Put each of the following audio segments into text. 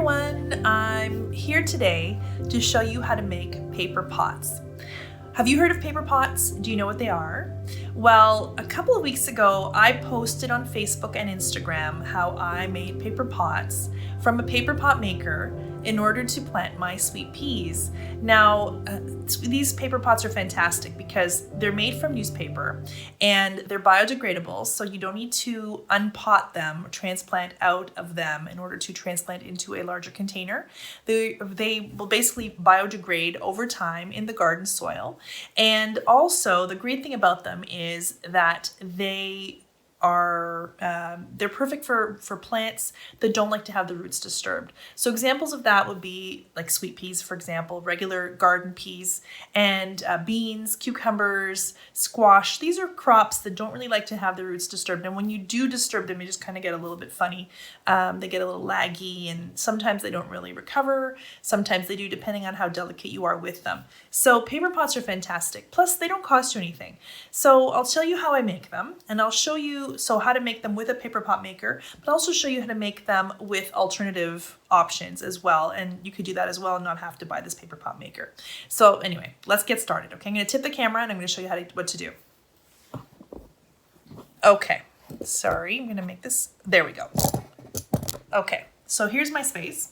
everyone, I'm here today to show you how to make paper pots. Have you heard of paper pots? Do you know what they are? Well, a couple of weeks ago, I posted on Facebook and Instagram how I made paper pots from a paper pot maker in order to plant my sweet peas. Now, these paper pots are fantastic because they're made from newspaper and they're biodegradable, so you don't need to unpot them or transplant out of them in order to transplant into a larger container. They will basically biodegrade over time in the garden soil. And also, the great thing about them is that they're perfect for plants that don't like to have the roots disturbed. So examples of that would be like sweet peas, for example, regular garden peas, and beans, cucumbers, squash. These are crops that don't really like to have the roots disturbed. And when you do disturb them, they just kind of get a little bit funny. They get a little laggy, and sometimes they don't really recover. Sometimes they do, depending on how delicate you are with them. So paper pots are fantastic. Plus, they don't cost you anything. So I'll show you how I make them, and I'll show you how to make them with a paper pot maker, but also show you how to make them with alternative options as well. And you could do that as well and not have to buy this paper pot maker. So anyway, let's get started. Okay, I'm going to tip the camera and I'm going to show you what to do. Okay, sorry, I'm going to make this. There we go. Okay. So here's my space.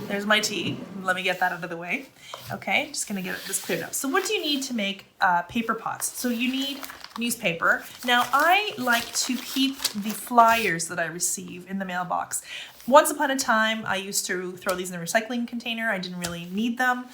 There's my tea. Let me get that out of the way. Okay, just gonna get this cleared up. So what do you need to make paper pots? So you need newspaper. Now I like to keep the flyers that I receive in the mailbox. Once upon a time, I used to throw these in a recycling container. I didn't really need them.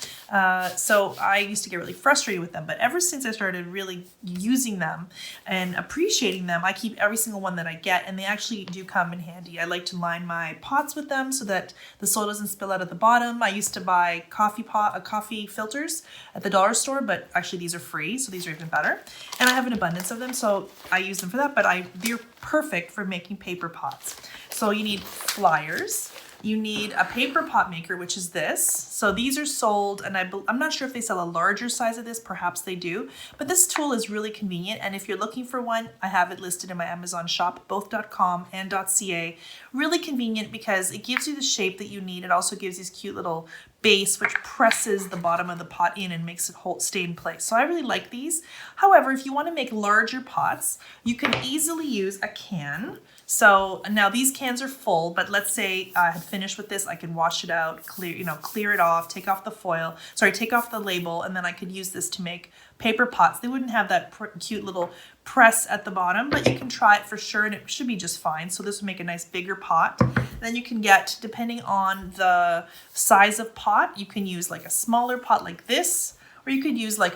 So I used to get really frustrated with them. But ever since I started really using them and appreciating them, I keep every single one that I get, and they actually do come in handy. I like to line my pots with them so that the soil doesn't spill out at the bottom. I used to buy coffee filters at the dollar store, but actually these are free, so these are even better. And I have an abundance of them, so I use them for that, but they're perfect for making paper pots. So you need flyers, you need a paper pot maker, which is this. So these are sold, and I'm not sure if they sell a larger size of this, perhaps they do, but this tool is really convenient. And if you're looking for one, I have it listed in my Amazon shop, both .com and .ca. Really convenient because it gives you the shape that you need. It also gives these cute little base which presses the bottom of the pot in and makes it stay in place. So I really like these. However, if you want to make larger pots, you can easily use a can. So now these cans are full, but let's say I had finished with this, I can wash it out, clear it off, take off the label, and then I could use this to make paper pots. They wouldn't have that cute little press at the bottom, but you can try it for sure and it should be just fine. So this will make a nice bigger pot. Then you can get, depending on the size of pot, you can use like a smaller pot like this, or you could use like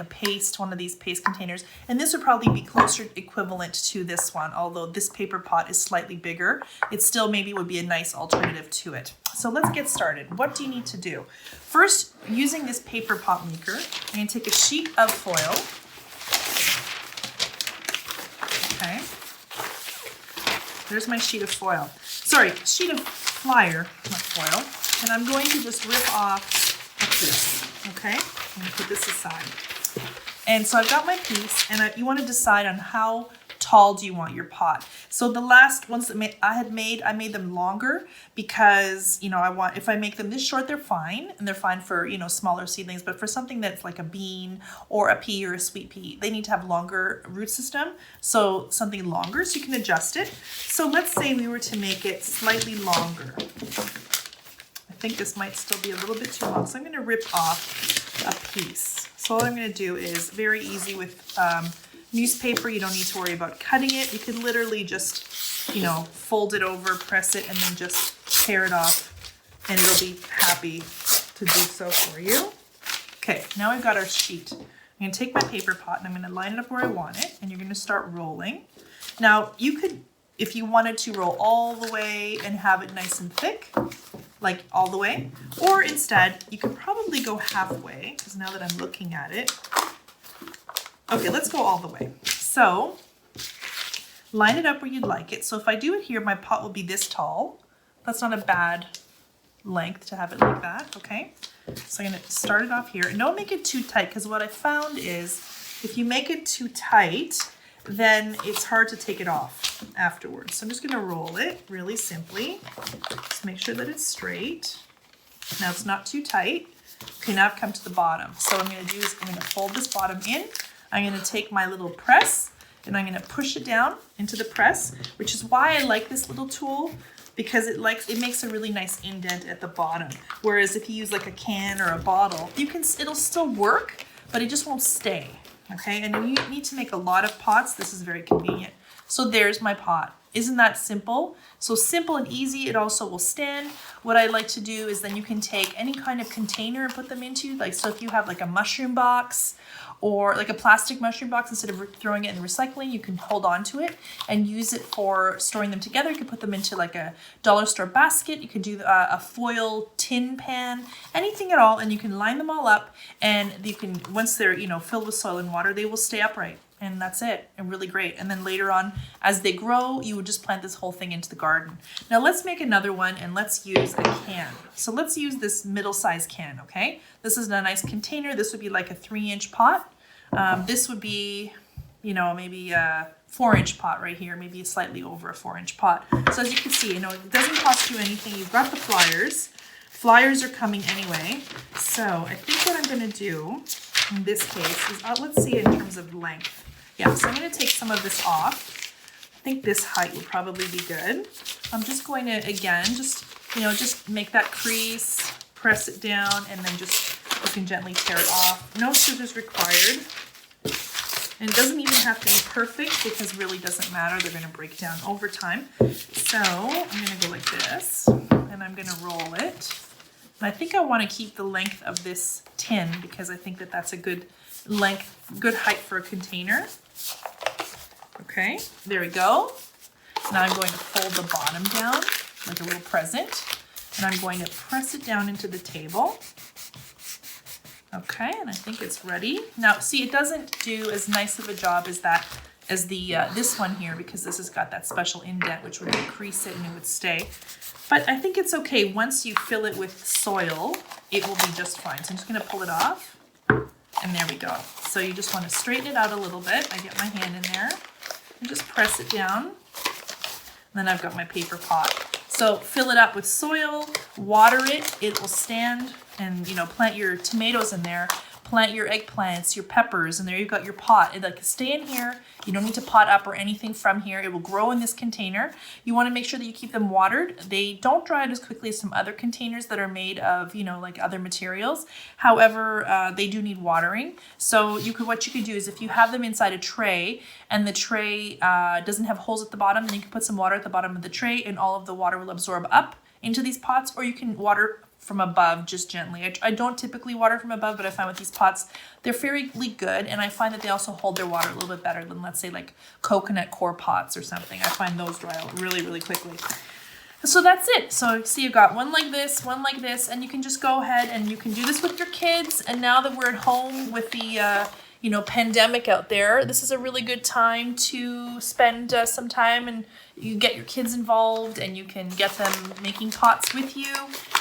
one of these paste containers. And this would probably be closer equivalent to this one, although this paper pot is slightly bigger. It still maybe would be a nice alternative to it. So let's get started. What do you need to do? First, using this paper pot maker, I'm going to take a sheet of foil. Okay. There's my sheet of foil. Sorry, sheet of flyer, not foil. And I'm going to just rip off like this. Okay, I'm going to put this aside. And so I've got my piece, and you want to decide on how tall do you want your pot. So the last ones that I made them longer because, if I make them this short, they're fine, and they're fine for, smaller seedlings, but for something that's like a bean or a pea or a sweet pea, they need to have longer root system. So something longer, so you can adjust it. So let's say we were to make it slightly longer. I think this might still be a little bit too long, so I'm going to rip off a piece. So all I'm going to do is very easy with newspaper. You don't need to worry about cutting it. You can literally just, fold it over, press it, and then just tear it off, and it'll be happy to do so for you. Okay, now I've got our sheet. I'm going to take my paper pot and I'm going to line it up where I want it, and you're going to start rolling. Now, you could, if you wanted to roll all the way and have it nice and thick, like all the way, or instead you could probably go halfway, because now that I'm looking at it, okay, let's go all the way. So line it up where you'd like it. So if I do it here, my pot will be this tall. That's not a bad length to have it like that, okay? So I'm going to start it off here, and don't make it too tight, because what I found is if you make it too tight, then it's hard to take it off afterwards. So I'm just going to roll it really simply. Just make sure that it's straight. Now it's not too tight. Okay, now I've come to the bottom. So what I'm gonna do is I'm gonna fold this bottom in. I'm gonna take my little press and I'm gonna push it down into the press, which is why I like this little tool, because it makes a really nice indent at the bottom. Whereas if you use like a can or a bottle, it'll still work, but it just won't stay. Okay, and you need to make a lot of pots. This is very convenient. So there's my pot. Isn't that simple? So simple and easy. It also will stand. What I like to do is then you can take any kind of container and put them into, like, so if you have like a mushroom box or like a plastic mushroom box, instead of throwing it in the recycling, you can hold on to it and use it for storing them together. You can put them into like a dollar store basket. You could do a foil tin pan, anything at all, and you can line them all up, and you can, once they're, you know, filled with soil and water, they will stay upright. And that's it, and really great. And then later on, as they grow, you would just plant this whole thing into the garden. Now let's make another one, and let's use a can. So let's use this middle-sized can, okay? This is a nice container. This would be like a 3-inch pot. This would be, you know, maybe a 4-inch pot right here, maybe slightly over a 4-inch pot. So as you can see, you know, it doesn't cost you anything. You've got the flyers. Flyers are coming anyway. So I think what I'm gonna do in this case is, let's see in terms of length. Yeah, so I'm going to take some of this off. I think this height will probably be good. I'm just going to, again, just make that crease, press it down, and then you can gently tear it off. No scissors required. And it doesn't even have to be perfect, because it really doesn't matter. They're going to break down over time. So I'm going to go like this, and I'm going to roll it. And I think I want to keep the length of this tin, because I think that that's a good length, good height for a container. Okay, there we go. Now I'm going to fold the bottom down like a little present, and I'm going to press it down into the table. Okay, and I think it's ready. Now, see, it doesn't do as nice of a job as this one here, because this has got that special indent which would crease it and it would stay. But I think it's okay. Once you fill it with soil, it will be just fine. So I'm just going to pull it off, and there we go. So you just want to straighten it out a little bit. I get my hand in there and just press it down. And then I've got my paper pot. So fill it up with soil, water it, it will stand, and, you know, plant your tomatoes in there. Plant your eggplants, your peppers, and there you've got your pot. It like stay in here. You don't need to pot up or anything from here. It will grow in this container. You want to make sure that you keep them watered. They don't dry out as quickly as some other containers that are made of, you know, like other materials. However, they do need watering. So what you could do is, if you have them inside a tray and the tray doesn't have holes at the bottom, then you can put some water at the bottom of the tray, and all of the water will absorb up into these pots, or you can water from above just gently. I don't typically water from above, but I find with these pots, they're fairly good, and I find that they also hold their water a little bit better than, let's say, like coconut core pots or something. I find those dry out really, really quickly. So that's it. So see, you've got one like this, and you can just go ahead and you can do this with your kids. And now that we're at home with the pandemic out there, this is a really good time to spend some time, and you get your kids involved, and you can get them making pots with you.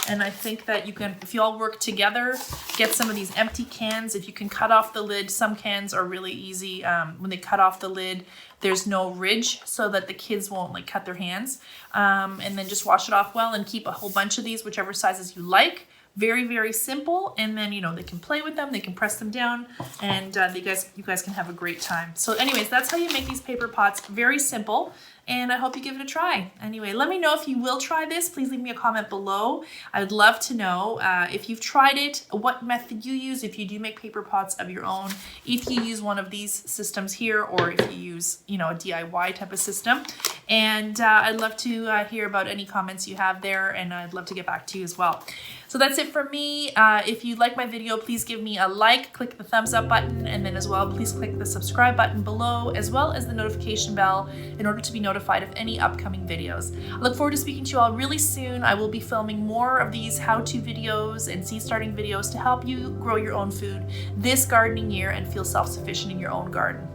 And I think that you can, if you all work together, get some of these empty cans. If you can cut off the lid, some cans are really easy. When they cut off the lid, there's no ridge, so that the kids won't like cut their hands. And then just wash it off well, and keep a whole bunch of these, whichever sizes you like. Very, very simple. And then, you know, they can play with them, they can press them down, and you guys can have a great time. So anyways, that's how you make these paper pots. Very simple. And I hope you give it a try. Anyway, let me know if you will try this. Please leave me a comment below. I would love to know if you've tried it, what method you use, if you do make paper pots of your own, if you use one of these systems here, or if you use, you know, a DIY type of system. And I'd love to hear about any comments you have there, and I'd love to get back to you as well. So that's it for me. If you like my video, please give me a like, click the thumbs up button, and then as well, please click the subscribe button below, as well as the notification bell, in order to be notified of any upcoming videos. I look forward to speaking to you all really soon. I will be filming more of these how-to videos and seed starting videos to help you grow your own food this gardening year and feel self-sufficient in your own garden.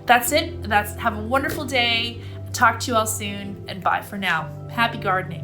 That's it. Have a wonderful day. Talk to you all soon, and bye for now. Happy gardening.